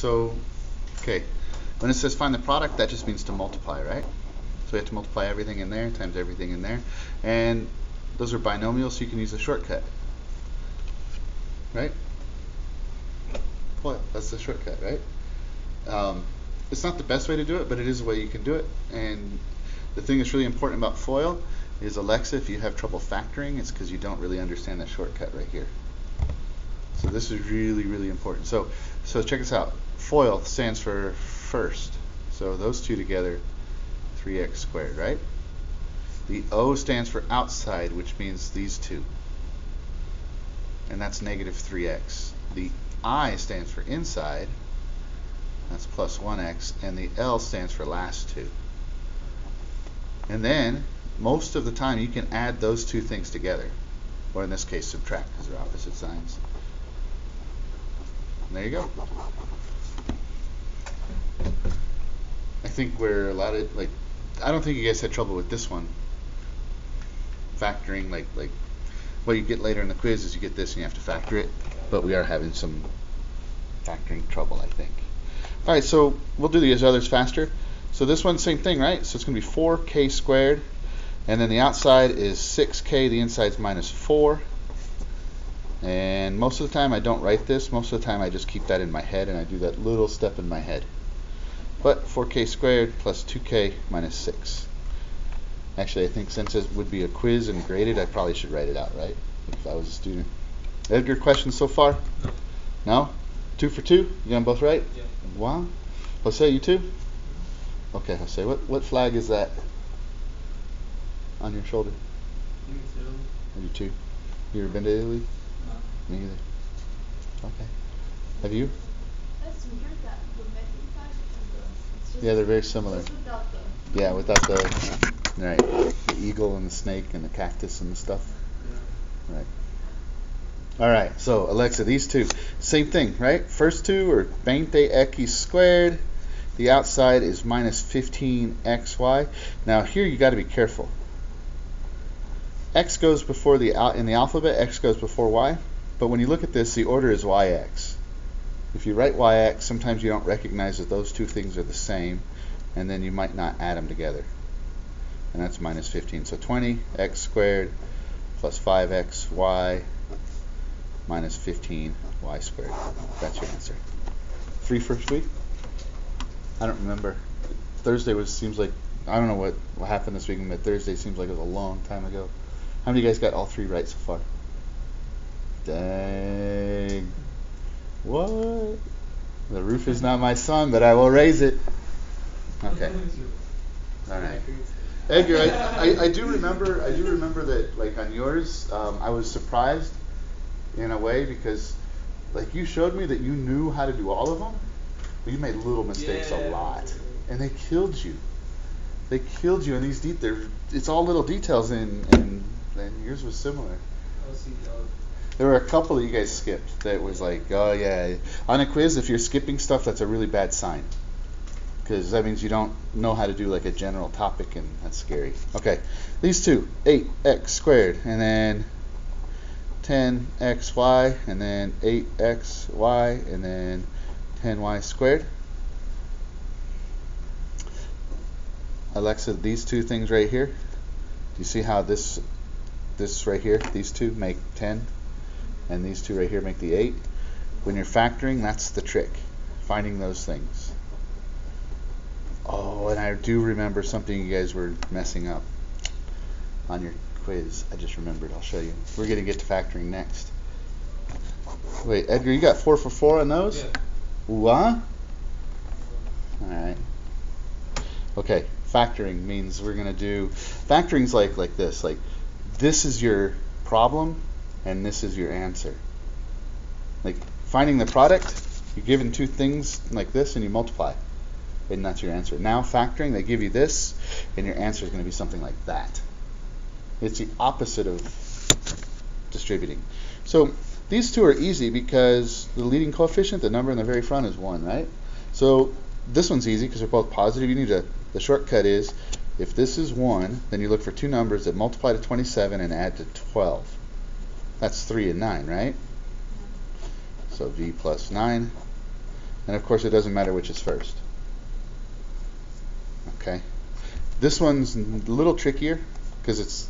So, okay, when it says find the product, that just means to multiply, right? So we have to multiply everything in there times everything in there. And those are binomials, so you can use a shortcut, right? What? That's the shortcut, right? It's not the best way to do it, but it is the way you can do it. And the thing that's really important about FOIL is, Alexa, if you have trouble factoring, it's because you don't really understand that shortcut right here. So this is really, really important. So check this out. FOIL stands for first. So those two together, 3x squared, right? The O stands for outside, which means these two. And that's negative 3x. The I stands for inside. That's plus 1x. And the L stands for last two. And then, most of the time, you can add those two things together. Or in this case, subtract, because they're opposite signs. And there you go. I think we're allowed to, like, I don't think you guys had trouble with this one. Factoring, like what you get later in the quiz is you get this and you have to factor it. But we are having some factoring trouble, I think. All right, so we'll do these others faster. So this one, same thing, right? So it's going to be 4k squared. And then the outside is 6k. The inside is minus 4. And most of the time I don't write this. Most of the time I just keep that in my head and I do that little step in my head. But 4k squared plus 2k minus 6. Actually, I think since it would be a quiz and graded, I probably should write it out, right? If I was a student. Edgar, questions so far? No? 2 for 2? You got them both right? Yeah. Wow. Jose, you too? Okay, Jose, what flag is that on your shoulder? I do too. You ever been to Italy? No. Me either. Okay. Have you? That's weird that the method flag and the Yeah, they're very similar. just without the Yeah, without the right, the eagle and the snake and the cactus and the stuff. Yeah. Right. All right. So Alexa, these two, same thing, right? First two are 20x squared. The outside is minus 15xy. Now here you got to be careful. X goes before in the alphabet. X goes before y. But when you look at this, the order is yx. If you write yx, sometimes you don't recognize that those two things are the same, and then you might not add them together. And that's minus 15. So 20x squared plus 5xy minus 15y squared. That's your answer. Free first week? I don't remember. Thursday seems like, I don't know what happened this weekend, but Thursday seems like it was a long time ago. How many of you guys got all 3 right so far? Dang. What? The roof is not my son, but I will raise it. Okay. All right. Edgar, I do remember that, like, on yours, I was surprised in a way because, like, you showed me that you knew how to do all of them, but you made little mistakes a lot, and they killed you. They killed you in these it's all little details, and yours was similar. There were a couple that you guys skipped that was like, oh yeah, on a quiz, if you're skipping stuff, that's a really bad sign. Because that means you don't know how to do like a general topic, and that's scary. Okay, these two, 8x squared, and then 10xy, and then 8xy, and then 10y squared. Alexa, these two things right here, do you see how this right here, these two make 10, and these two right here make the 8? When you're factoring, that's the trick, finding those things. Oh, and I do remember something you guys were messing up on your quiz. I just remembered. I'll show you. We're going to get to factoring next. Wait, Edgar, you got 4 for 4 on those? Yeah. What? All right. Okay, factoring means we're going to do... Factoring's like this. Like, this is your problem, and this is your answer. Like, finding the product, you're given 2 things like this, and you multiply. And that's your answer. Now factoring, they give you this, and your answer is going to be something like that. It's the opposite of distributing. So these two are easy because the leading coefficient, the number in the very front, is 1, right? So this one's easy because they're both positive. You need the shortcut is, if this is 1, then you look for 2 numbers that multiply to 27 and add to 12. That's 3 and 9, right? So v plus 9 And of course it doesn't matter which is first. Okay. This one's a little trickier because it's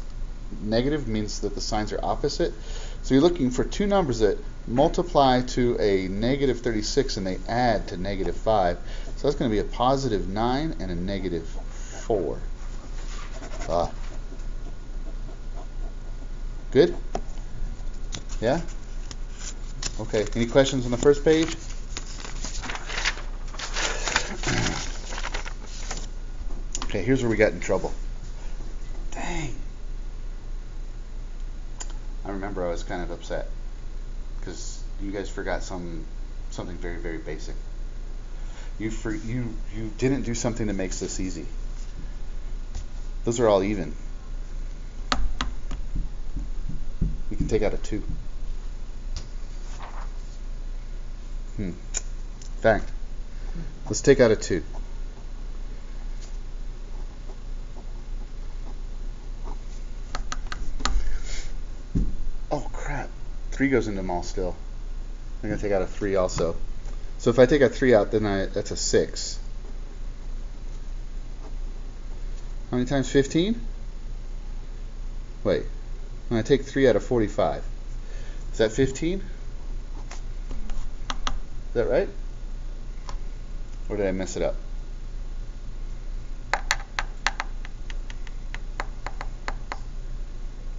negative, means that the signs are opposite. So you're looking for two numbers that multiply to a negative 36 and they add to negative 5. So that's going to be a positive 9 and a negative 4. Good? Yeah? Okay. Any questions on the first page? Okay, here's where we got in trouble. Dang. I remember I was kind of upset because you guys forgot something very, very basic. You didn't do something that makes this easy. Those are all even. You can take out a 2. In fact, let's take out a 2. Oh crap, 3 goes into them all still. I'm going to take out a 3 also. So if I take a 3 out, then that's a 6. How many times 15? Wait, when I take 3 out of 45, is that 15? Is that right? Or did I mess it up? I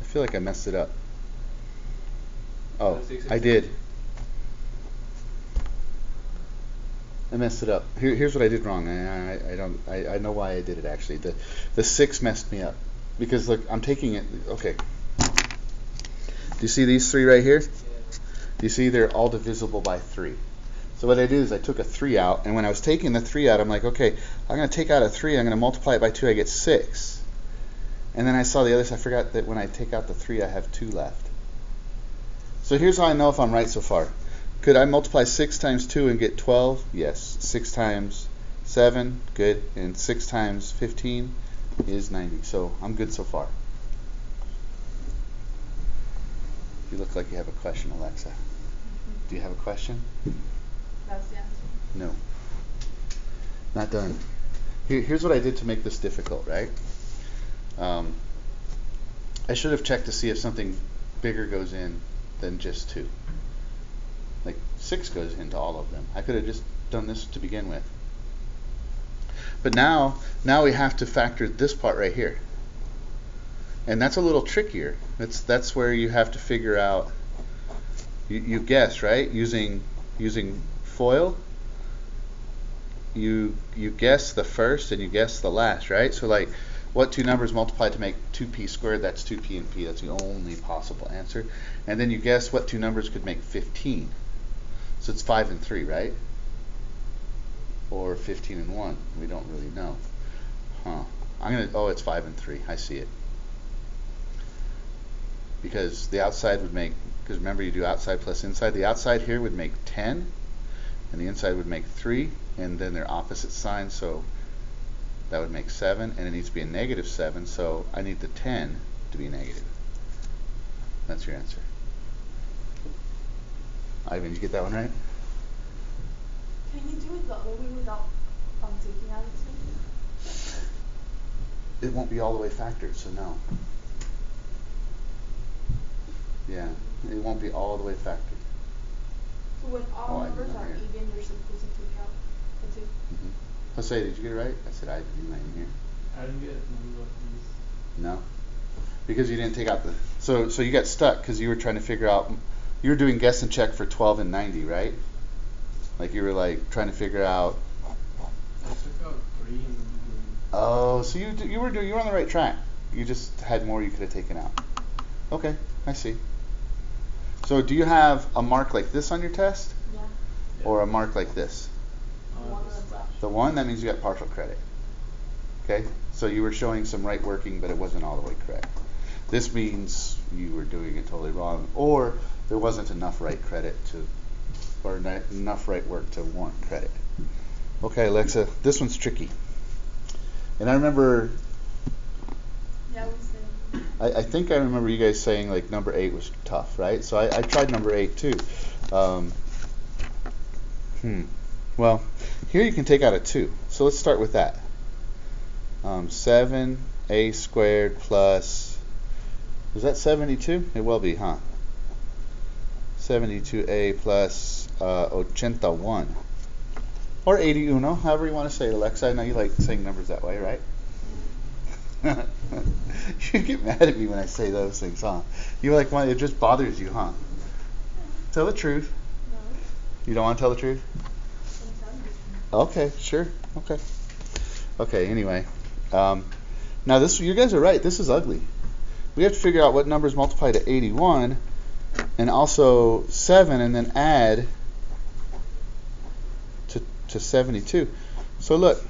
feel like I messed it up. Oh, I did. I messed it up. Here's what I did wrong. I know why I did it actually. The 6 messed me up because look, I'm taking it. Okay. Do you see these 3 right here? Do you see they're all divisible by 3? So what I did is I took a 3 out, and when I was taking the 3 out, I'm like, okay, I'm going to take out a 3. I'm going to multiply it by 2. I get 6. And then I saw the other side. I forgot that when I take out the 3, I have 2 left. So here's how I know if I'm right so far. Could I multiply 6 times 2 and get 12? Yes. 6 times 7, good. And 6 times 15 is 90. So I'm good so far. You look like you have a question, Alexa. Do you have a question? That's the answer. No. Not done. Here's what I did to make this difficult, right? I should have checked to see if something bigger goes in than just 2. Like 6 goes into all of them. I could have just done this to begin with. But now we have to factor this part right here. And that's a little trickier. That's where you have to figure out, you guess, right? Using FOIL, you guess the first and you guess the last, right? So like, what 2 numbers multiply to make 2p squared? That's 2p and p. That's the only possible answer. And then you guess what 2 numbers could make 15. So it's 5 and 3, right? Or 15 and 1. We don't really know. Oh, it's 5 and 3. I see it. Because the outside would make, because remember you do outside plus inside. The outside here would make 10, and the inside would make 3, and then they're opposite signs, so that would make 7, and it needs to be a negative 7, so I need the 10 to be negative. That's your answer. Ivan, did you get that one right? Can you do it the other way without taking out a 2? It won't be all the way factored, so no. Yeah, it won't be all the way factored. So when all numbers are even, you're supposed to take out a 2? Mm-hmm. Jose, did you get it right? I said I didn't even hear. I didn't get none of these. No? Because you didn't take out the... So you got stuck because you were trying to figure out... You were doing guess and check for 12 and 90, right? Like you were like trying to figure out... I took out 3 and... Oh, so you were on the right track. You just had more you could have taken out. Okay, I see. So do you have a mark like this on your test? Yeah. Or a mark like this? The one on the left. The one, that means you got partial credit. Okay? So you were showing some right working, but it wasn't all the way correct. This means you were doing it totally wrong, or there wasn't enough right credit to, or enough right work to warrant credit. Okay, Alexa, this one's tricky. And I remember, Yeah, we said. I think I remember you guys saying like number 8 was tough, right? So I tried number 8 too. Well, here you can take out a 2. So let's start with that. 7a squared plus, is that 72? It will be, huh? 72a plus 81. Or 81, however you want to say it, Alexa. I know you like saying numbers that way, right? You get mad at me when I say those things, huh? You like, it just bothers you, huh? Tell the truth. No. You don't want to tell the truth? Okay, sure. Okay. Okay, anyway. Now this, you guys are right. This is ugly. We have to figure out what numbers multiply to 81 and also 7 and then add to 72. So look,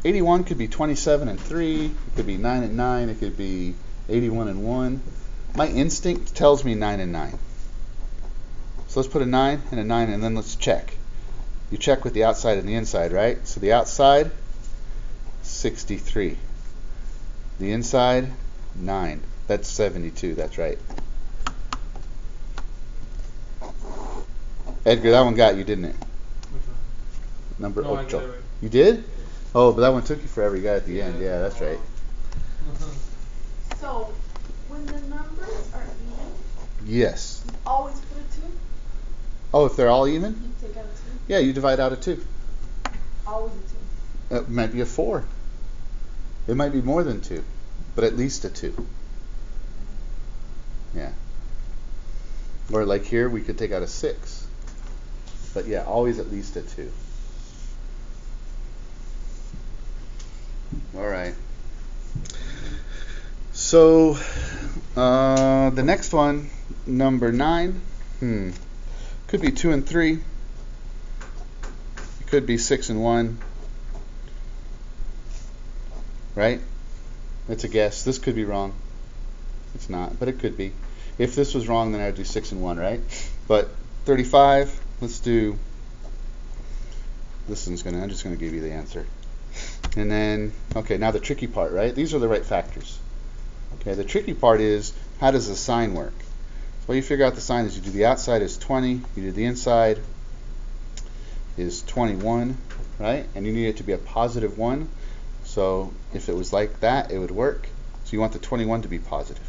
81 could be 27 and 3. It could be 9 and 9. It could be 81 and 1. My instinct tells me 9 and 9. So let's put a 9 and a 9 and then let's check. You check with the outside and the inside, right? So the outside, 63. The inside, 9. That's 72. That's right. Edgar, that one got you, didn't it? Which one? Number No, I 8. got it right. You did? Oh, but that one took you forever. You got it at the end. Yeah, that's right. So, when the numbers are even, Yes. you always put a 2? Oh, if they're all even? You take out a 2? Yeah, you divide out a 2. Always a 2. It might be a 4. It might be more than 2, but at least a 2. Yeah. Or like here, we could take out a 6. But yeah, always at least a 2. All right. So the next one, number 9, could be 2 and 3. It could be 6 and 1. Right? It's a guess. This could be wrong. It's not, but it could be. If this was wrong, then I would do 6 and 1, right? But 35, let's do, this one's I'm just gonna give you the answer. And then, okay, now the tricky part, right? These are the right factors. Okay, the tricky part is, how does the sign work? Well, you figure out the sign is you do the outside is 20, you do the inside is 21, right? And you need it to be a positive 1. So if it was like that, it would work. So you want the 21 to be positive.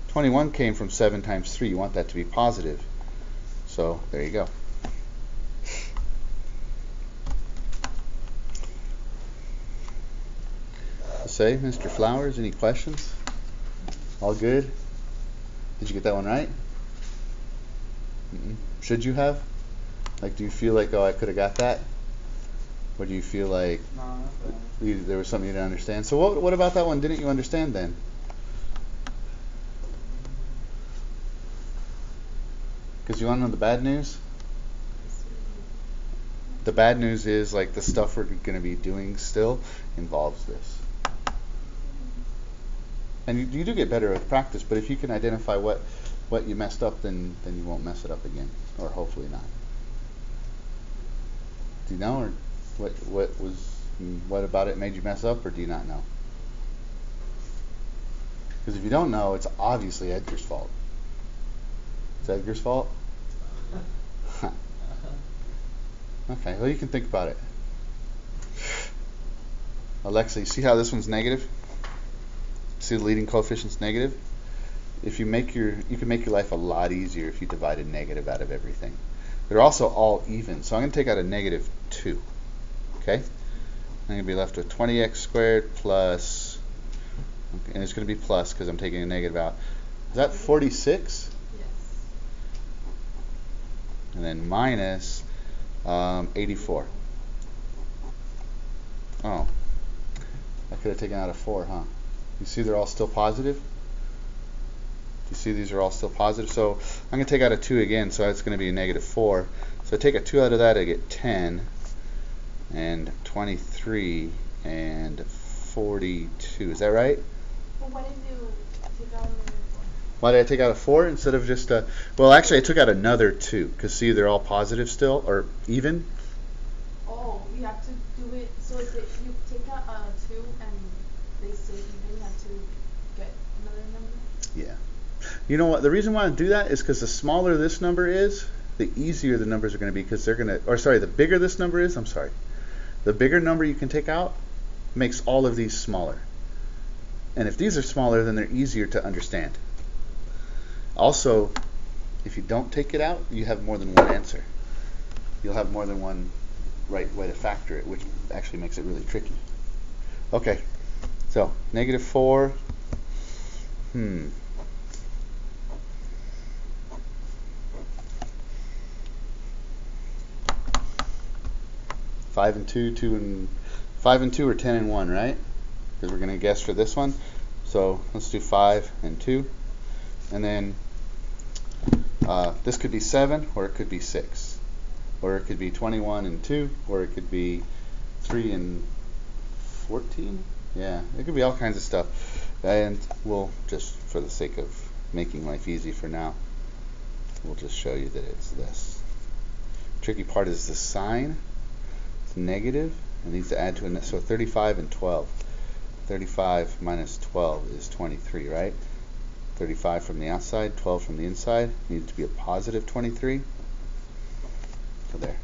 21 came from 7 times 3. You want that to be positive. So there you go. Say, Mr. Flowers, any questions? All good? Did you get that one right? Should you have? Like, do you feel like, oh, I could have got that? Or do you feel like there was something you didn't understand? So what about that one didn't you understand then? Because you want to know the bad news? The bad news is, like, the stuff we're going to be doing still involves this. And you do get better with practice, but if you can identify what you messed up, then you won't mess it up again, or hopefully not. Do you know, or what about it made you mess up, or do you not know? Because if you don't know, it's obviously Edgar's fault. It's Edgar's fault? Okay, well, you can think about it. Alexa, you see how this one's negative? See the leading coefficient's negative? If you can make your life a lot easier if you divide a negative out of everything. They're also all even, so I'm going to take out a negative 2. Okay? I'm going to be left with 20x squared plus, okay, and it's going to be plus because I'm taking a negative out. Is that 46? Yes. And then minus 84. Oh, I could have taken out a 4, huh? You see they're all still positive? Do you see these are all still positive? So I'm going to take out a 2 again, so that's going to be a negative 4. So I take a 2 out of that, I get 10, and 23, and 42. Is that right? Well, why did you take out a negative 4? Why did I take out a 4 instead of just a... Well, actually, I took out another 2, because see, they're all positive still, or even. Oh, you have to do it, so if you take out a 2 and they stay even, you have to get another number? Yeah. You know what? The reason why I do that is because the smaller this number is, the easier the numbers are going to be, because they're going to, or sorry, the bigger this number is, the bigger number you can take out makes all of these smaller. And if these are smaller, then they're easier to understand. Also, if you don't take it out, you have more than one answer. You'll have more than one right way to factor it, which actually makes it really tricky. Okay, so -4. 5 and 2, 5 and 2 are 10 and 1, right? Because we're going to guess for this one. So let's do 5 and 2. And then this could be 7, or it could be 6. Or it could be 21 and 2, or it could be 3 and 14. Yeah, it could be all kinds of stuff. And we'll just, for the sake of making life easy for now, we'll just show you that it's this. Tricky part is the sign. It's negative. It needs to add to a, so 35 and 12. 35 minus 12 is 23, right? 35 from the outside, 12 from the inside. Needs to be a positive 23. So there.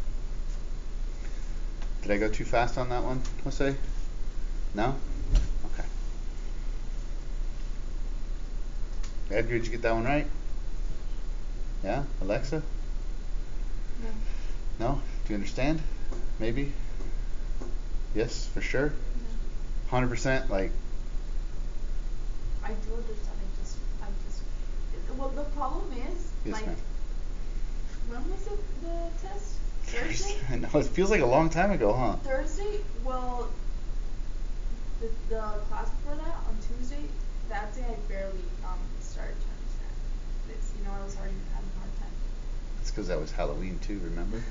Did I go too fast on that one, Jose? No? Okay. Edgar, did you get that one right? Yeah? Alexa? No. No? Do you understand? Maybe? Yes, for sure? No. 100%? Like? I do understand. Well, the problem is, Yes, like, ma'am. when was the test? Thursday? I know, it feels like a long time ago, huh? Thursday? Well, the class before that, on Tuesday, that day I barely started to understand this. You know, I was already having a hard time. It's because that was Halloween too, remember?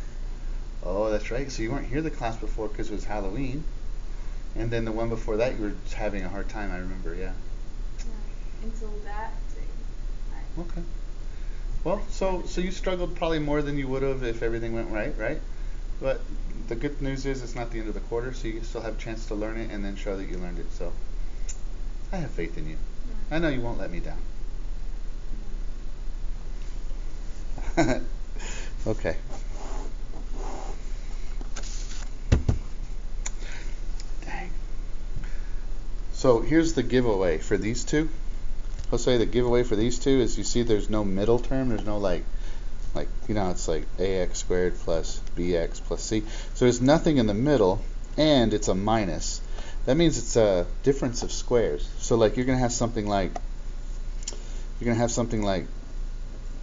Oh, that's right. So you weren't here the class before because it was Halloween. And then the one before that, you were just having a hard time, I remember, yeah. Yeah, until that day. Okay. Well, so you struggled probably more than you would have if everything went right? But the good news is it's not the end of the quarter, so you still have a chance to learn it and then show that you learned it. So I have faith in you. Yeah. I know you won't let me down. Okay. Dang. So here's the giveaway for these two. Jose, the giveaway for these two is, you see there's no middle term. There's no like you know, it's like ax squared plus bx plus c. So there's nothing in the middle, and it's a minus. That means it's a difference of squares. So like you're gonna have something like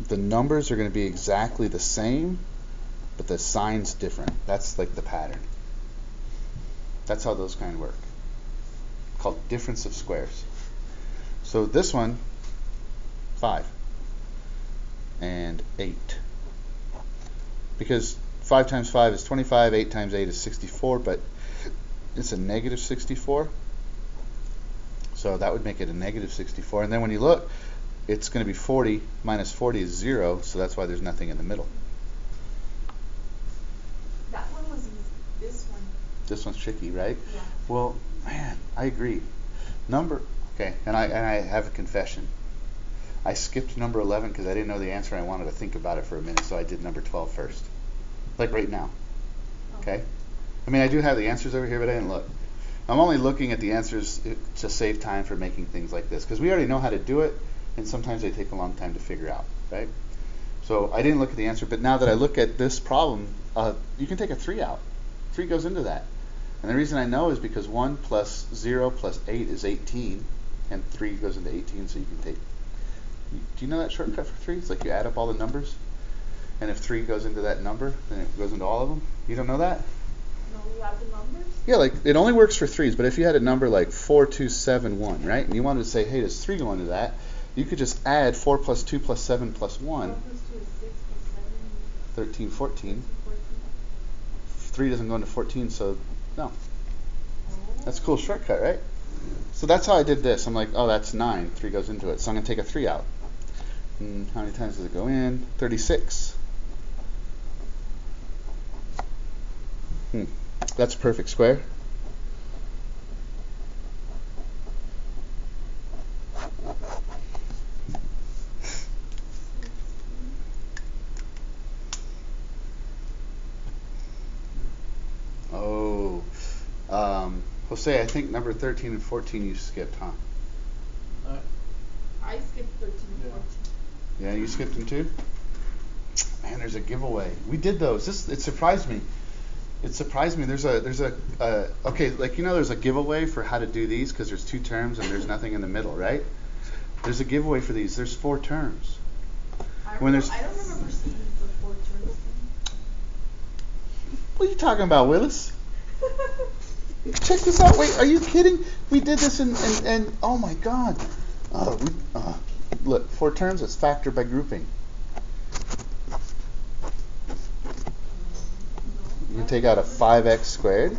the numbers are gonna be exactly the same, but the sign's different. That's like the pattern. That's how those kind work. Called difference of squares. So this one, 5 and 8. Because 5 times 5 is 25, 8 times 8 is 64, but it's a negative 64. So that would make it a negative 64. And then when you look, it's going to be 40 minus 40 is 0, so that's why there's nothing in the middle. That one was easy. This one. This one's tricky, right? Yeah. Well, man, I agree. Okay, and I have a confession. I skipped number 11 because I didn't know the answer. I wanted to think about it for a minute, so I did number 12 first. Like right now. Okay? I mean, I do have the answers over here, but I didn't look. I'm only looking at the answers to save time for making things like this, because we already know how to do it, and sometimes they take a long time to figure out, right? So I didn't look at the answer, but now that I look at this problem, you can take a 3 out. 3 goes into that. And the reason I know is because 1 plus 0 plus 8 is 18, and 3 goes into 18, so you can take... Do you know that shortcut for 3? It's like you add up all the numbers, and if 3 goes into that number, then it goes into all of them. You don't know that? No, you have the numbers? Yeah, like it only works for 3s, but if you had a number like 4, 2, 7, 1, right? And you wanted to say, hey, does 3 go into that? You could just add 4 plus 2 plus 7 plus 1. 4 plus 2 is 6 plus 7. 13, 14. 14. 3 doesn't go into 14, so no. That's a cool shortcut, right? So that's how I did this. I'm like, oh, that's 9. 3 goes into it. So I'm going to take a 3 out. And how many times does it go in? 36. That's a perfect square. Jose, I think number 13 and 14 you skipped, huh? I skipped 13 and 14. Yeah, you skipped them too? Man, there's a giveaway. We did those. It surprised me. It surprised me. There's a okay, like, you know, there's a giveaway for how to do these because there's 2 terms and there's nothing in the middle, right? There's a giveaway for these. There's 4 terms. I don't remember seeing the 4 terms thing. What are you talking about, Willis? Check this out. Wait, are you kidding? We did this and oh my God. Look, 4 terms, it's factor by grouping. You take out a 5x squared.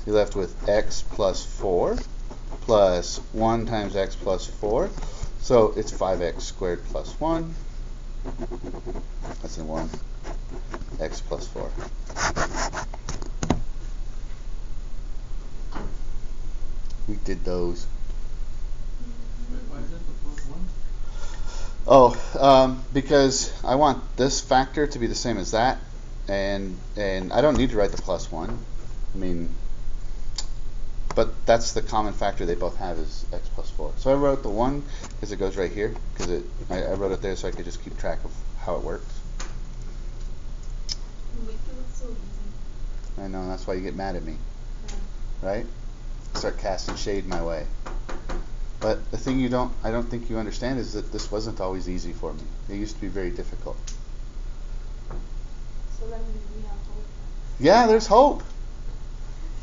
You're left with x plus 4 plus 1 times x plus 4. So it's 5x squared plus 1. That's in 1. X plus 4. We did those. Wait, why is that the plus 1? Oh, because I want this factor to be the same as that, and I don't need to write the plus 1. I mean, but that's the common factor they both have is x plus 4. So I wrote the 1 because it goes right here, because I wrote it there so I could just keep track of how it works. You make it look so easy. I know, that's why you get mad at me, Yeah. right? Start casting shade my way. But the thing I don't think you understand is that this wasn't always easy for me. It used to be very difficult. So that means we have hope. Yeah, there's hope.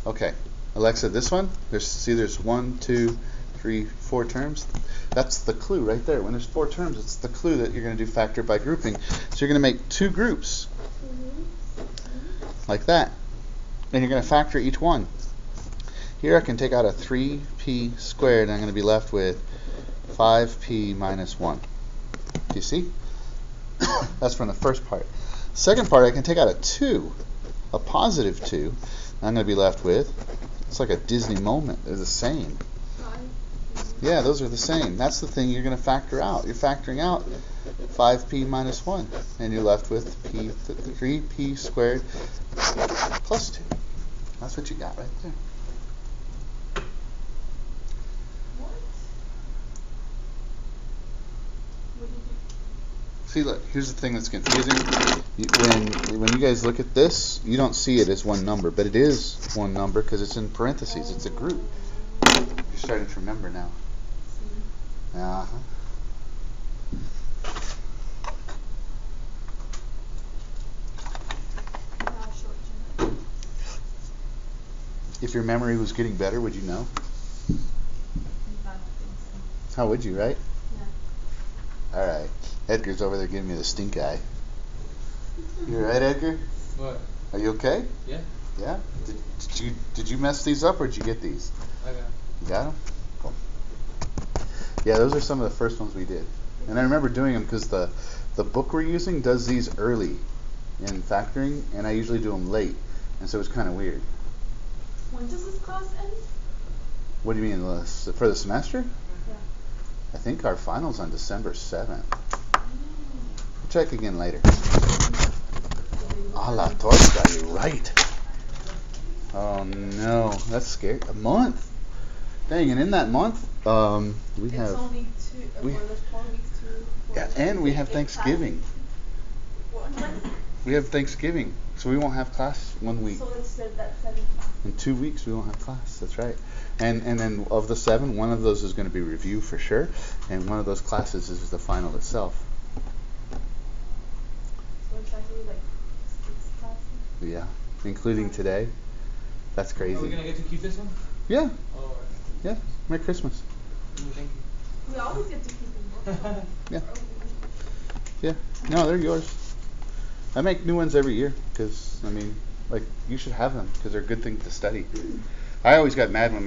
Okay, Alexa, this one, there's 1, 2, 3, 4 terms. That's the clue right there. When there's 4 terms, it's the clue that you're going to do factor by grouping. So you're going to make 2 groups, like that. And you're going to factor each one. Here I can take out a 3p squared, and I'm going to be left with 5p minus 1. Do you see? That's from the first part. Second part, I can take out a 2, a positive 2, and I'm going to be left with, it's like a Disney moment. They're the same. Yeah, those are the same. That's the thing you're going to factor out. You're factoring out 5p minus 1, and you're left with 3p squared plus 2. That's what you got right there. See, look, here's the thing that's confusing. When you guys look at this, you don't see it as one number, but it is one number because it's in parentheses. It's a group. You're starting to remember now. Uh-huh. If your memory was getting better, would you know? How would you, right? Yeah. All right. Edgar's over there giving me the stink eye. You alright, Edgar? What? Are you okay? Yeah. Yeah? Did you mess these up or did you get these? I got it. You got them? Cool. Yeah, those are some of the first ones we did. And I remember doing them because the book we're using does these early in factoring, and I usually do them late. And so it's kind of weird. When does this class end? What do you mean, for the semester? Yeah. I think our final's on December 7th. We'll check again later. A la torta, you're right. Oh no, that's scary. A month. Dang, and in that month, we have. It's only 2. There's 4 weeks to. Yeah, and we have Thanksgiving. What? We have Thanksgiving, so we won't have class 1 week. So it's that 7 class. In 2 weeks, we won't have class. That's right. And then of the 7, one of those is going to be review for sure, and one of those classes is the final itself. So it's actually like 6 classes. Yeah, including today. That's crazy. Are we gonna get to keep this one? Yeah. Oh, alright. Yeah. Merry Christmas. Thank you. We always get to keep them. Yeah. Yeah. No, they're yours. I make new ones every year because, I mean, like, you should have them because they're a good thing to study. I always got mad when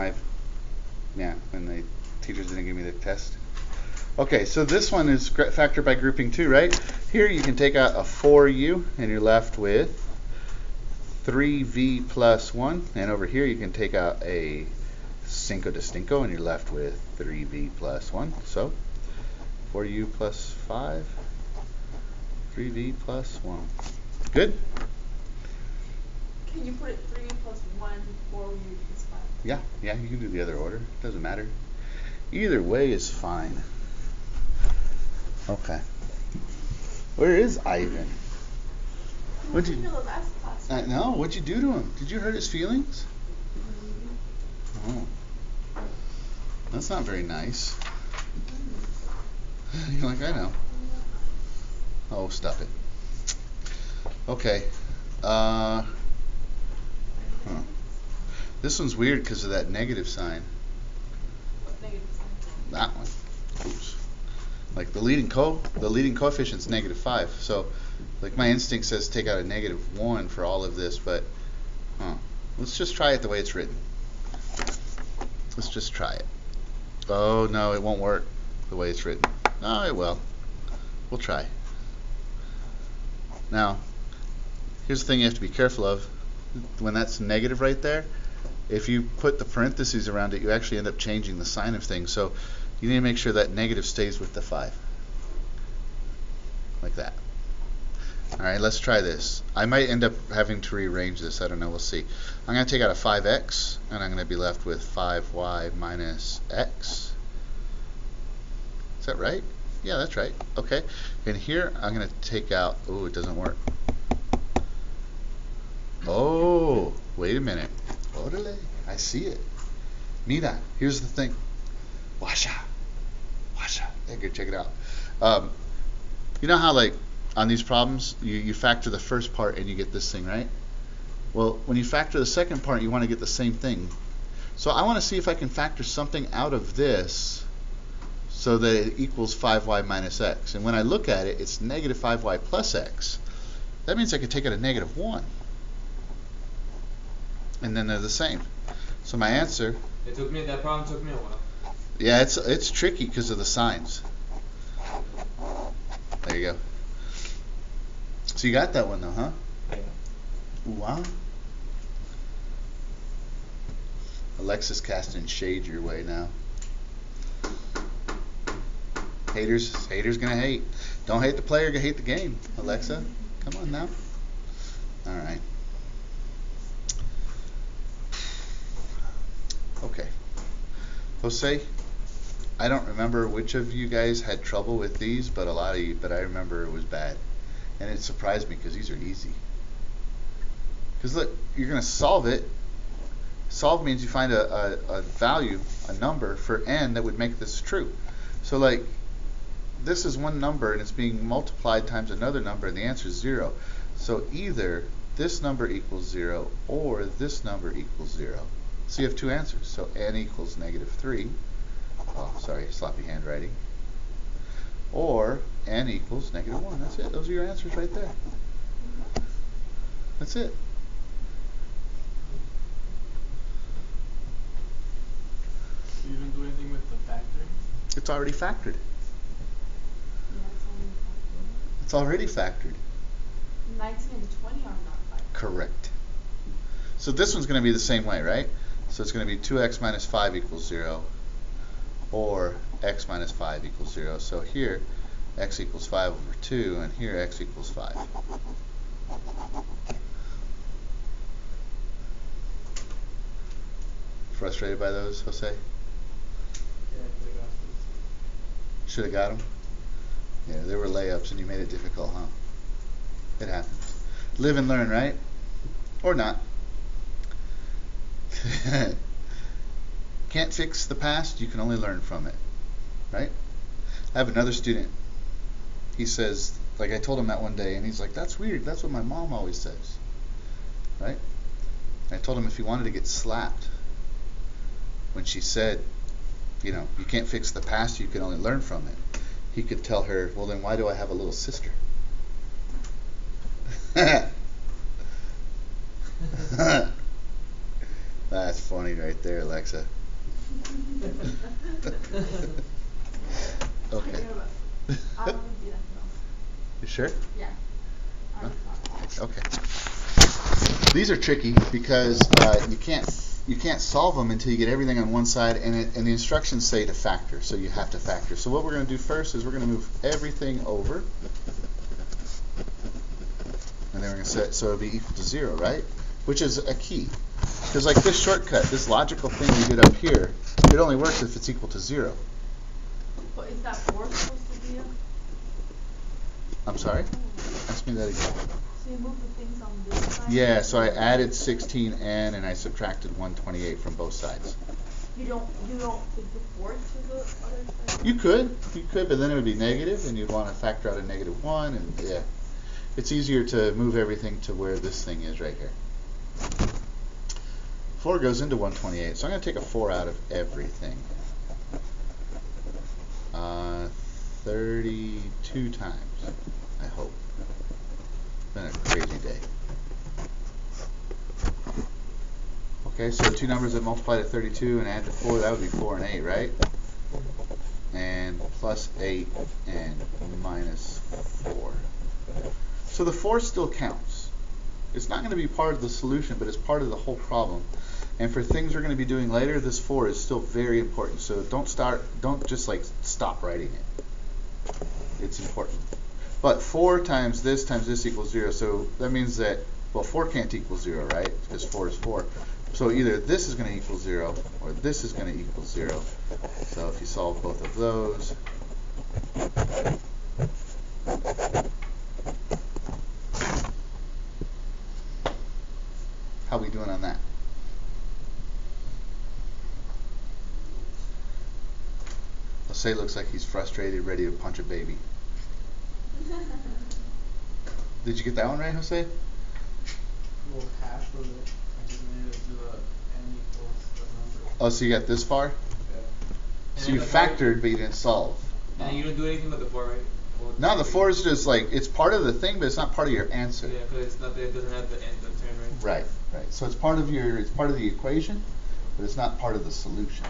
the teachers didn't give me the test. Okay, so this one is factor by grouping too, right? Here you can take out a 4u and you're left with 3v plus 1. And over here you can take out a cinco de cinco and you're left with 3v plus 1. So 4u plus 5, 3v plus 1. Good? Can you put it 3 plus 1 or you use 5? Yeah, you can do the other order. Doesn't matter. Either way is fine. Okay. Where is Ivan? What'd you do the last class? I know. What'd you do to him? Did you hurt his feelings? Oh. That's not very nice. You're like, I know. Oh, stop it. Okay. This one's weird because of that negative sign. What negative sign? That one. Oops. Like the leading coefficient's -5. So, like my instinct says take out a -1 for all of this, but let's just try it the way it's written. Let's just try it. Oh no, it won't work the way it's written. No, it will. We'll try. Now, here's the thing you have to be careful of. When that's negative right there, if you put the parentheses around it, you actually end up changing the sign of things. So you need to make sure that negative stays with the 5. Like that. Alright, let's try this. I might end up having to rearrange this. I don't know. We'll see. I'm going to take out a 5x, and I'm going to be left with 5y minus x. Is that right? Yeah, that's right. Okay. And here I'm going to take out... Oh, it doesn't work. Oh, wait a minute. Orale. I see it. Mira, here's the thing. Washa. Edgar, check it out. You know how, like, on these problems, you factor the first part and you get this thing, right? Well, when you factor the second part, you want to get the same thing. So I want to see if I can factor something out of this so that it equals 5y minus x. And when I look at it, it's negative 5y plus x. That means I could take out a -1. And then they're the same. So my answer... That problem took me a while. Yeah, it's tricky because of the signs. There you go. So you got that one though, huh? Yeah. Wow. Alexa's casting shade your way now. Haters gonna hate. Don't hate the player, hate the game. Alexa, come on now. All right. Okay. Jose, I don't remember which of you guys had trouble with these, but I remember it was bad. And it surprised me because these are easy. Because look, you're going to solve it. Solve means you find a value, a number for n that would make this true. So like, this is one number and it's being multiplied times another number and the answer is 0. So either this number equals 0 or this number equals 0. So you have two answers. So n equals -3. Oh, sorry, sloppy handwriting. Or n equals -1. That's it. Those are your answers right there. That's it. Do you even do anything with the factoring? It's already factored. Yeah, It's already factored. 19 and 20 are not 5. Correct. So this one's going to be the same way, right? So it's going to be 2x minus 5 equals 0, or x minus 5 equals 0. So here, x equals 5 over 2, and here x equals 5. Frustrated by those, Jose? Yeah, I got this. Should have got them? Yeah, there were layups and you made it difficult, huh? It happens. Live and learn, right? Or not. Can't fix the past, you can only learn from it. Right? I have another student. He says, like I told him that one day, and he's like, that's weird, that's what my mom always says. Right? And I told him if he wanted to get slapped, when she said, you know, you can't fix the past, you can only learn from it, he could tell her, well then why do I have a little sister? That's funny right there, Alexa. Okay. I don't do that You sure? Yeah. Okay. These are tricky because you can't solve them until you get everything on one side, and the instructions say to factor, so you have to factor. So what we're going to do first is we're going to move everything over, and then we're going to set so it'll be equal to 0, right? which is a key. Because like this shortcut, this logical thing we did up here, it only works if it's equal to 0. But is that 4 supposed to be a? I'm sorry? Ask me that again. So you move the things on this side? Yeah, so I added 16n and I subtracted 128 from both sides. You don't take the 4 to the other side? You could, but then it would be negative, and you'd want to factor out a -1, and yeah. It's easier to move everything to where this thing is right here. 4 goes into 128, so I'm going to take a 4 out of everything. 32 times, I hope. It's been a crazy day. Okay, so two numbers that multiply to 32 and add to 4, that would be 4 and 8, right? And plus 8 and minus 4. So the 4 still counts. It's not going to be part of the solution, but it's part of the whole problem. And for things we're going to be doing later, this 4 is still very important. So don't just like stop writing it. It's important. But 4 times this equals 0. So that means that, well, 4 can't equal 0, right? Because 4 is 4. So either this is going to equal 0 or this is going to equal 0. So if you solve both of those, how are we doing on that? Jose looks like he's frustrated, ready to punch a baby. Did you get that one right, Jose? Well, hash was it. I just needed to do the n equals the number. Oh, so you got this far? Yeah. So you factored, but you didn't solve. And you didn't do anything with the 4, right? Well, No, the 4 is just like, it's part of the thing, but it's not part of your answer. Yeah, because it doesn't have the end, the term, right? Right. So it's part of the equation, but it's not part of the solution.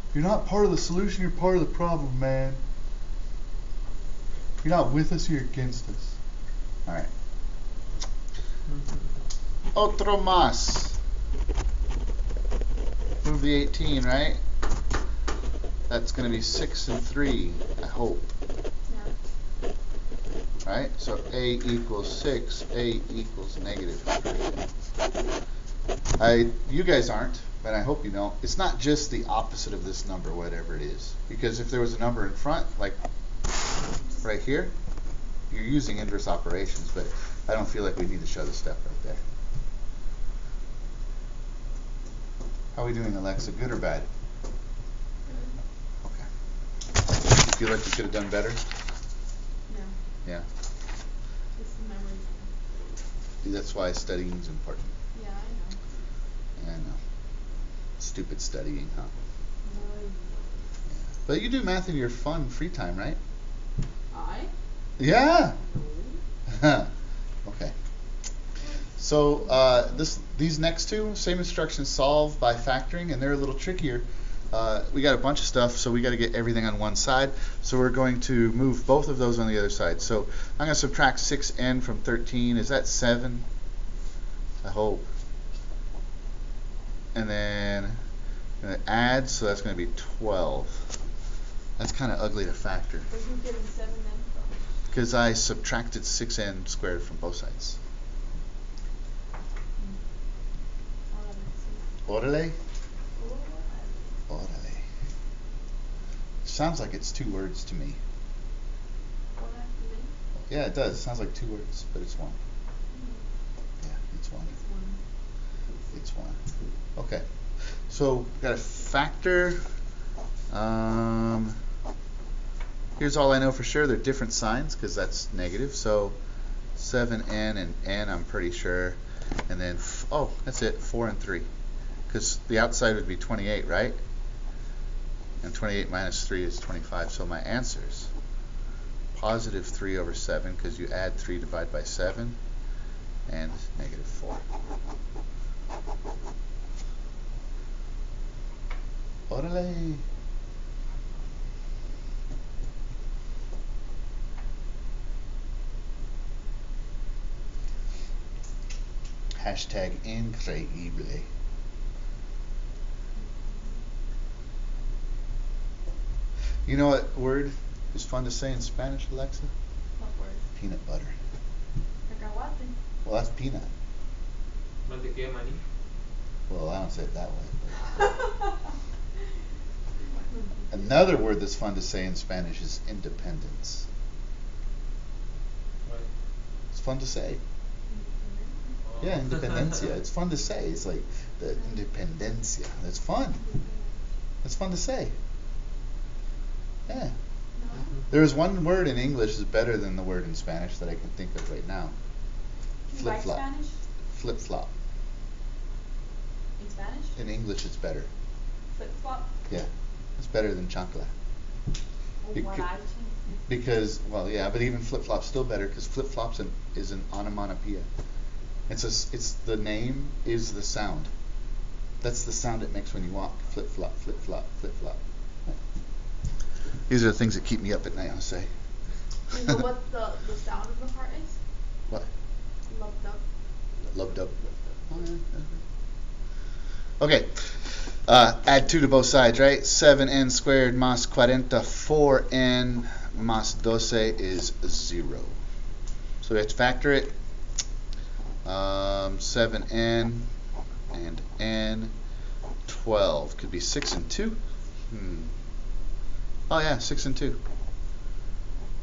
If you're not part of the solution, you're part of the problem, man. If you're not with us, you're against us. All right. Otro más. Move the 18, right? That's going to be 6 and 3, I hope. Yeah. Right? So A equals 6, A equals -3. You guys aren't, but I hope you know, it's not just the opposite of this number, whatever it is. Because if there was a number in front, like right here, you're using inverse operations, but I don't feel like we need to show the step right there. How are we doing, Alexa? Good or bad? Okay. You feel like you could have done better? No. Yeah. It's the memory thing. That's why studying is important. Yeah, I know. I know. Stupid studying, huh? No. Yeah. But you do math in your fun free time, right? I? Yeah. Okay. So these next two, same instructions, solve by factoring, and they're a little trickier. We got a bunch of stuff, so we got to get everything on one side. So we're going to move both of those on the other side. So I'm going to subtract 6n from 13. Is that 7? I hope. And then I'm going to add, so that's going to be 12. That's kind of ugly to factor. Where are you getting 7n from? Because I subtracted 6n squared from both sides. Orale? Orale. Sounds like it's 2 words to me. Yeah, it does. It sounds like 2 words, but it's 1. Yeah, it's 1. It's 1. Okay. So we've got a factor. Here's all I know for sure. They're different signs because that's negative. So 7n and n, I'm pretty sure. And then, that's it, 4 and 3. Because the outside would be 28, right? And 28 minus 3 is 25. So my answer's positive 3 over 7, because you add 3 divided by 7, and negative 4. Orale. Hashtag increíble. You know what word is fun to say in Spanish, Alexa? What word? Peanut butter. Like what then? Well, that's peanut. Mantequilla maní. Well, I don't say it that way. But. Another word that's fun to say in Spanish is independence. Right. It's fun to say. Yeah, independencia. It's fun to say. It's like the independencia. It's fun. It's fun to say. Yeah. No. There's one word in English that's better than the word in Spanish that I can think of right now. You Flip like flop. Spanish? Flip flop. In Spanish? In English, it's better. Flip flop? Yeah, it's better than chancla. Because, well, yeah, but even flip flop's still better because flip flops is an onomatopoeia. It's the name is the sound. That's the sound it makes when you walk. Flip flop, flip flop, flip flop. These are the things that keep me up at night, I'll say. You know what the sound of the heart is? What? Loved up. Loved up. Oh, yeah. Okay. Add 2 to both sides, right? 7n squared más 44n más 12 is 0. So we have to factor it. 7n and n 12 could be 6 and 2. Oh yeah, 6 and 2.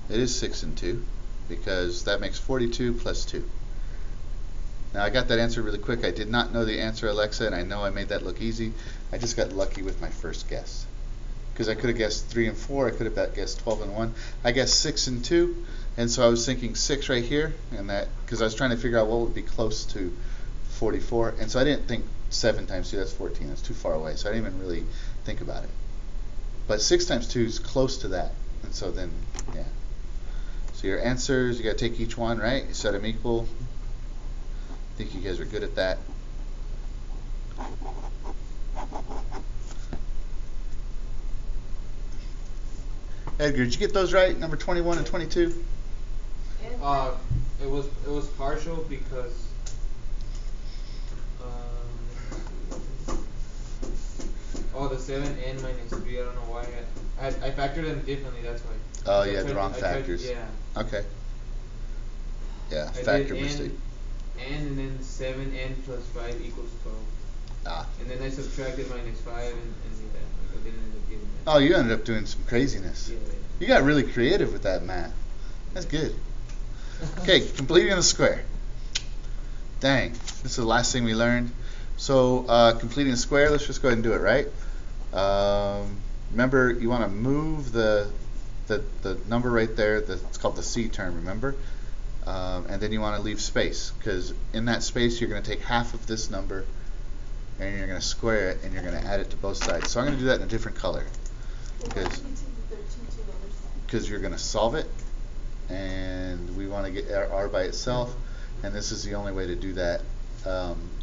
It is 6 and 2 because that makes 42 plus 2. Now I got that answer really quick. I did not know the answer, Alexa, and I know I made that look easy. I just got lucky with my first guess. Because I could have guessed 3 and 4, I could have guessed 12 and 1. I guessed 6 and 2, and so I was thinking 6 right here, and that because I was trying to figure out what would be close to 44, and so I didn't think 7 times 2, that's 14, that's too far away, so I didn't even really think about it. But 6 times 2 is close to that, and so then, yeah. So your answers, you got to take each one, right? You set them equal. I think you guys are good at that. Edgar, did you get those right? Number 21 and 22? It was partial because the 7n minus 3, I don't know why I factored them differently, that's why. Oh, you had the wrong factors. Yeah. Okay. Yeah, I factor did mistake. and then 7n plus 5 equals 12. And then I subtracted minus 5 and yeah, I didn't end up getting that. Oh, you ended up doing some craziness. Yeah. You got really creative with that math. That's good. Okay, completing the square. Dang, this is the last thing we learned. So completing the square, let's just go ahead and do it, right? Remember, you want to move the number right there. It's called the C term, remember? And then you want to leave space, because in that space you're going to take half of this number and you're going to square it and you're going to add it to both sides. So I'm going to do that in a different color, because you're going to solve it, and we want to get r by itself, and this is the only way to do that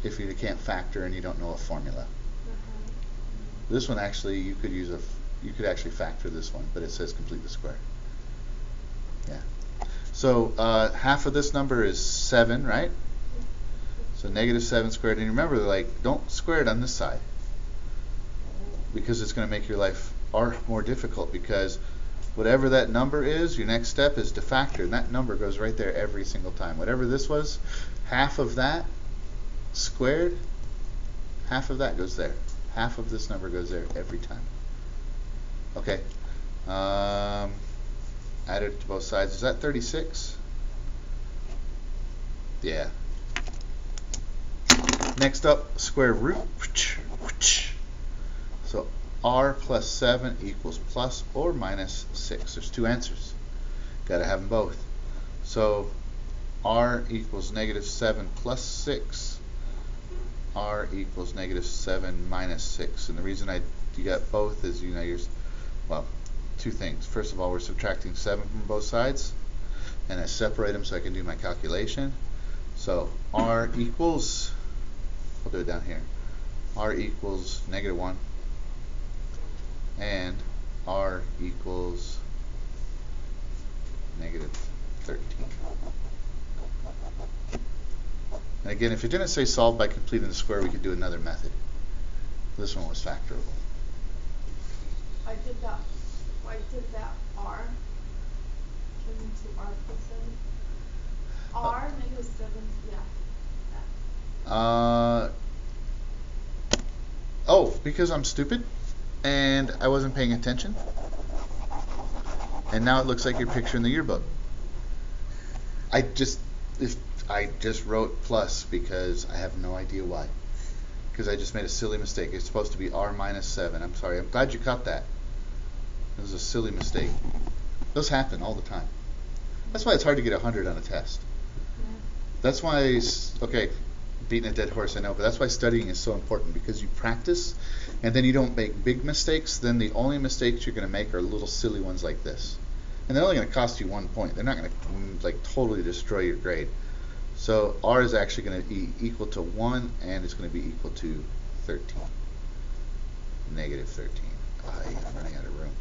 if you can't factor and you don't know a formula. This one actually you could actually factor this one, but it says complete the square. Yeah. So half of this number is 7, right? So negative 7 squared. And remember, like, don't square it on this side, because it's going to make your life more difficult, because whatever that number is, your next step is to factor, and that number goes right there every single time. Whatever this was, half of that squared, half of that goes there. Half of this number goes there every time. Okay. Add it to both sides. Is that 36? Yeah. Next up, square root. So r plus 7 equals plus or minus 6. There's 2 answers. Got to have them both. So r equals negative 7 plus 6. R equals negative 7 minus 6. And the reason you got both is, well, 2 things. First of all, we're subtracting 7 from both sides, and I separate them so I can do my calculation. So r equals, I'll do it down here, r equals negative 1, and r equals negative 13. And again, if it didn't say solve by completing the square, we could do another method. This one was factorable. I did that r turn into r plus 7. R negative 7, yeah. Oh, because I'm stupid and I wasn't paying attention. And now it looks like your picture in the yearbook. I just wrote plus because I have no idea why. Because I just made a silly mistake. It's supposed to be r minus 7. I'm sorry. I'm glad you caught that. It was a silly mistake. Those happen all the time. That's why it's hard to get 100 on a test. Yeah. That's why, okay, beating a dead horse, I know, but that's why studying is so important, because you practice and then you don't make big mistakes. Then the only mistakes you're going to make are little silly ones like this. And they're only going to cost you 1 point. They're not going to like totally destroy your grade. So r is actually going to be equal to 1, and it's going to be equal to 13. Negative 13. I'm running out of room.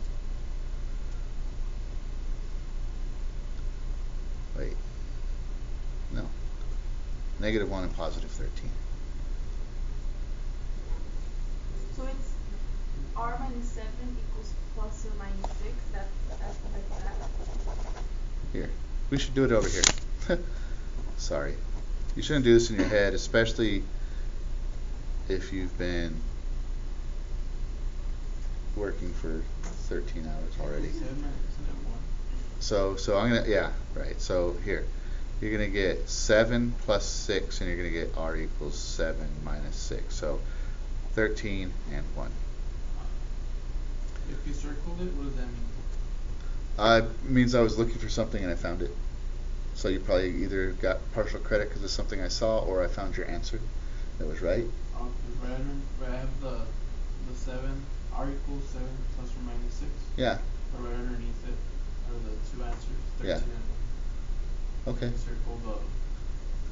Wait. No. Negative 1 and positive 13. So it's r minus 7 equals plus or minus 6. That's like that. Here. We should do it over here. Sorry. You shouldn't do this in your head, especially if you've been working for 13 hours already. So I'm going to, yeah, right. So here, you're going to get 7 plus 6, and you're going to get r equals 7 minus 6. So 13 and 1. If you circled it, what does that mean? It means I was looking for something and I found it. So you probably either got partial credit because of something I saw, or I found your answer that was right. Where I have the 7, r equals 7 plus or minus 6. Yeah. But right underneath it are the two answers, 13 Yeah. and 1. Okay. Circle the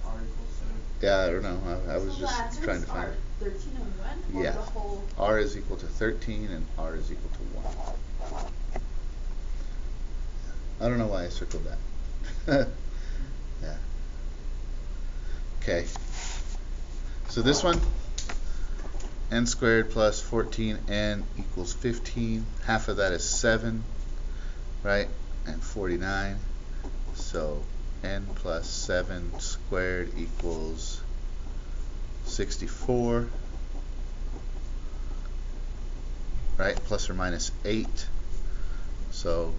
r equals 7. Yeah, I don't know. I was So just the trying to find are it. 13 and 1? Or Yeah. the whole? R is equal to 13 and r is equal to 1. I don't know why I circled that. Yeah. Okay. So this one, n squared plus 14n equals 15. Half of that is 7, right? And 49. So n plus 7 squared equals 64. Right? Plus or minus 8. So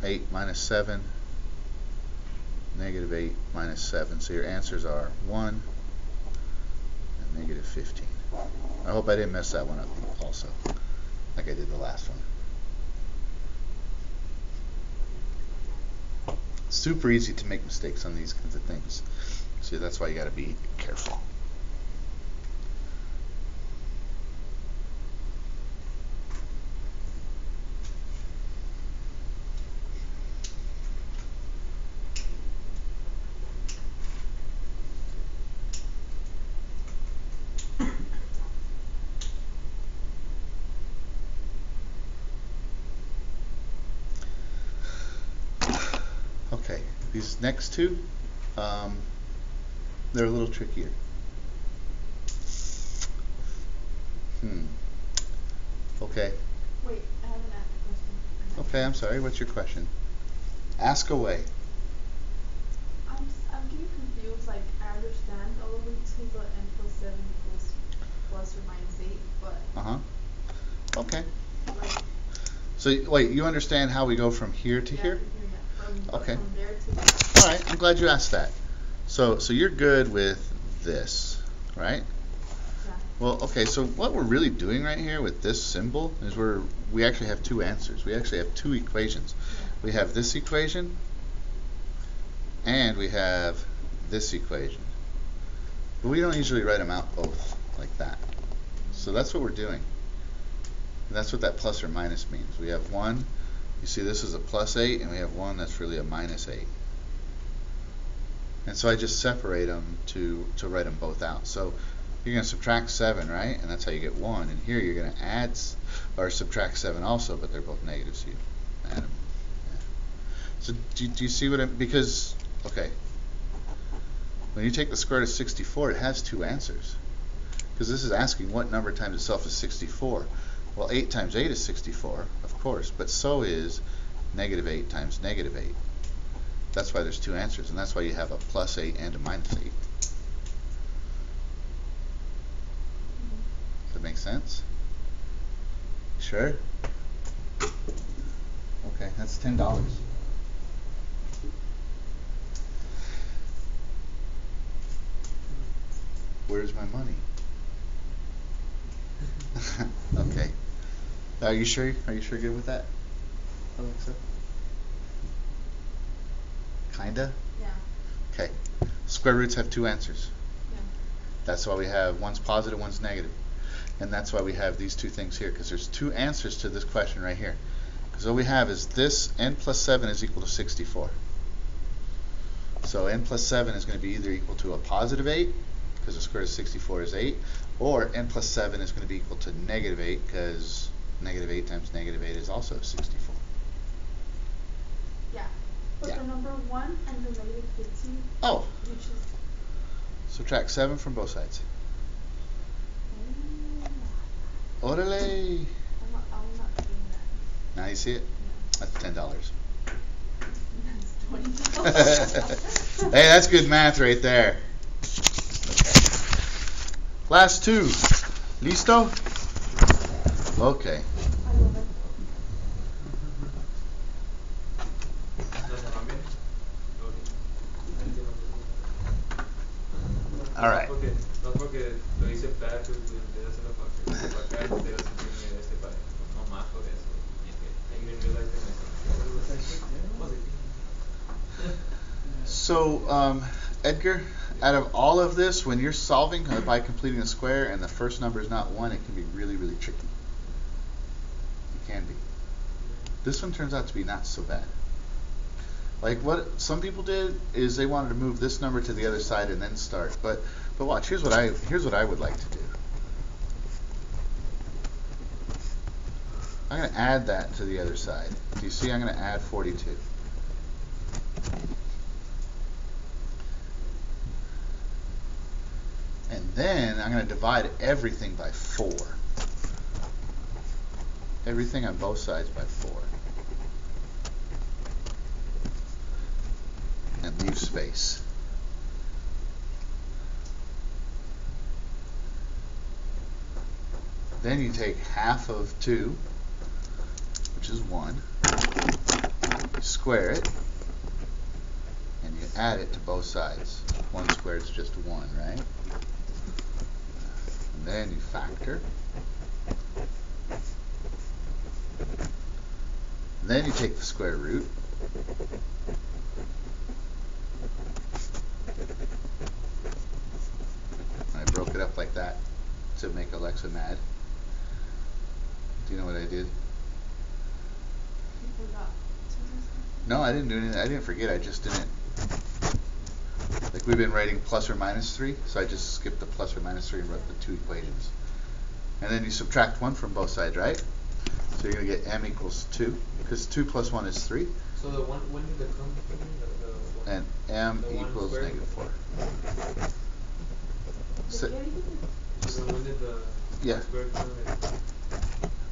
8 minus 7. Negative 8 minus 7. So your answers are 1 and negative 15. I hope I didn't mess that one up also, like I did the last one. Super easy to make mistakes on these kinds of things. So that's why you got to be careful. Okay, these next two, they're a little trickier. Okay. Wait, I haven't asked a question. Okay, I'm sorry. What's your question? Ask away. I'm getting confused. Like, I understand all the way to the n plus 7 equals plus or minus 8, but Okay. like, So wait, you understand how we go from here to here? Okay. From there to there. All right. I'm glad you asked that. So you're good with this, right? Yeah. Well, okay. So what we're really doing right here with this symbol is we actually have two answers. We actually have two equations. Yeah. We have this equation, and we have this equation. But we don't usually write them out both like that. So that's what we're doing. And that's what that plus or minus means. We have one, you see this is a plus 8, and we have one that's really a minus 8. And so I just separate them to write them both out. So you're going to subtract 7, right? And that's how you get 1. And here you're going to add or subtract 7 also, but they're both negative, so you add them. Yeah. So do you see what I'm, because, okay, when you take the square root of 64, it has two answers. Because this is asking what number times itself is 64. Well, 8 times 8 is 64, of course, but so is negative 8 times negative 8. That's why there's two answers, and that's why you have a plus 8 and a minus 8. Does that make sense? Sure? Okay, that's $10. Where's my money? Okay. Are you sure? Are you sure good with that, Alexa? Kinda? Yeah. Okay. Square roots have two answers. Yeah. That's why we have one's positive, one's negative. And that's why we have these two things here, because there's two answers to this question right here. Because all we have is this n plus 7 is equal to 64. So n plus 7 is going to be either equal to a positive 8, because the square root of 64 is 8, or n plus 7 is going to be equal to negative 8, because negative 8 times negative 8 is also 64. Yeah. But Yeah. the number 1 and the negative 15. Oh. You choose. Subtract 7 from both sides. Orale. I'm not doing that. Now you see it? No. That's $10. That's $20. Hey, that's good math right there. Okay. Last two. Listo? Okay. I love it. All right. No porque lo hice para que ustedes hacen lo para acá y ustedes hacen este para no más por eso. I didn't realize that. So, Edgar, out of all of this, when you're solving by completing a square and the first number is not 1, it can be really, really tricky. It can be. This one turns out to be not so bad. Like what some people did is they wanted to move this number to the other side and then start. But watch, here's what I would like to do. I'm going to add that to the other side. Do you see? I'm going to add 42. And then I'm going to divide everything by 4. Everything on both sides by 4. And leave space. Then you take half of 2, which is 1, you square it, and you add it to both sides. 1 squared is just 1, right? And then you factor. And then you take the square root. I broke it up like that to make Alexa mad. Do you know what I did? You forgot to do something? No, I didn't do anything. I didn't forget. I just didn't. Like we've been writing plus or minus 3, so I just skipped the plus or minus 3 and wrote the two equations. And then you subtract 1 from both sides, right? So you're going to get m equals 2, because 2 plus 1 is 3. So the one, when did it come from? The And m the equals squared? negative 4. So, So when did the Yeah. squared come in?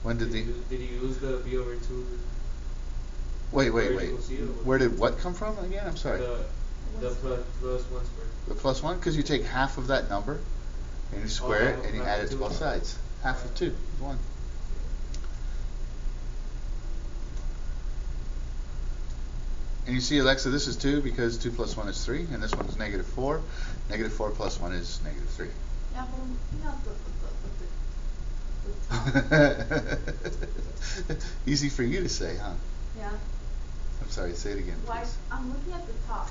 When did the... Did you use the b over 2? Wait. Where equals C or what? Where did what come from again? I'm sorry. The plus 1 squared. The plus 1, because you take half of that number, and you square it, and you add it to both sides. Half of 2 is 1. And you see, Alexa, this is 2 because 2 plus 1 is 3, and this one's negative 4. Negative 4 plus 1 is negative 3. yeah, but not Easy for you to say, huh? yeah. I'm sorry, say it again, Why? please. I'm looking at the top.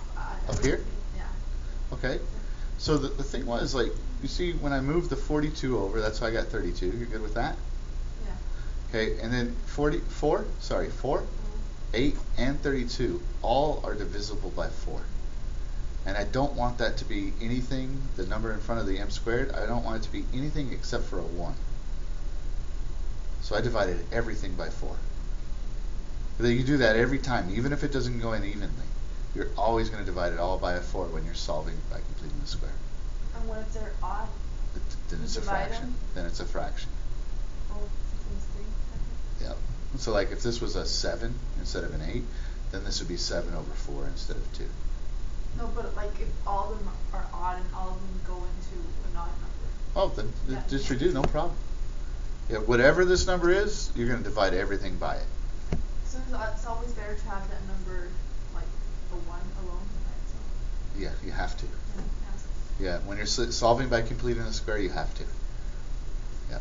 Up here? Yeah. Okay. So the thing was, like, you see, when I moved the 42 over, that's how I got 32. You're good with that? Yeah. Okay, and then 4, 8, and 32 all are divisible by 4. And I don't want that to be anything, the number in front of the m squared, I don't want it to be anything except for a 1. So I divided everything by 4. But you do that every time, even if it doesn't go in evenly. You're always going to divide it all by a 4 when you're solving by completing the square. And what if they're odd? Then it's a Divide fraction. them? Then it's a fraction. Oh, it's a mistake. Yep. So like if this was a 7 instead of an 8, then this would be 7 over 4 instead of 2. No, but like if all of them are odd and all of them go into an odd number. Oh, then Yeah. just redo, no problem. Yeah, whatever this number is, you're going to divide everything by it. So it's always better to have that number like a 1 alone by itself. Yeah, you have to. Yeah, Yeah, when you're solving by completing a square, you have to. Yeah.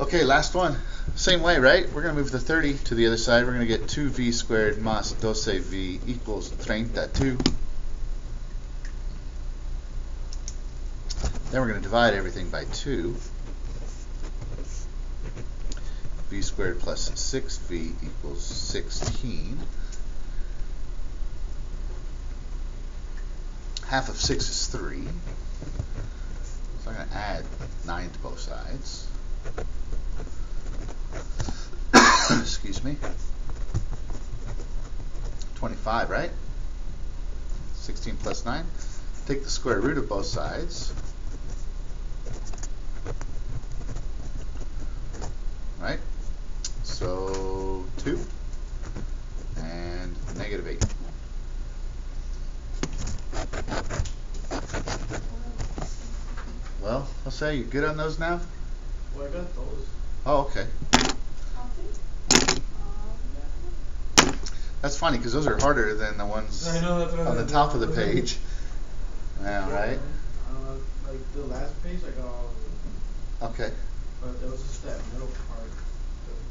Okay, last one. Same way, right? We're going to move the 30 to the other side. We're going to get 2v squared más 12v equals 32. Then we're going to divide everything by 2. V squared plus 6v equals 16. Half of 6 is 3. So I'm going to add 9 to both sides. Excuse me. 25, right? 16 plus 9. Take the square root of both sides. Right? So 2 and negative 8. Well, I'll say you good on those now? Well, I got those. Oh, okay. That's funny because those are harder than the ones I know, that's what on I the top of the page. Yeah, right? Like the last page, I got all of them. Okay. But there was just that middle part,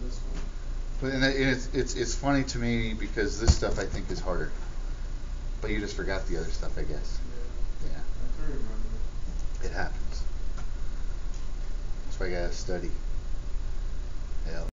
this one. But and it's funny to me because this stuff I think is harder. But you just forgot the other stuff, I guess. Yeah. Yeah. I couldn't remember. It happens. That's why I gotta study. Yeah.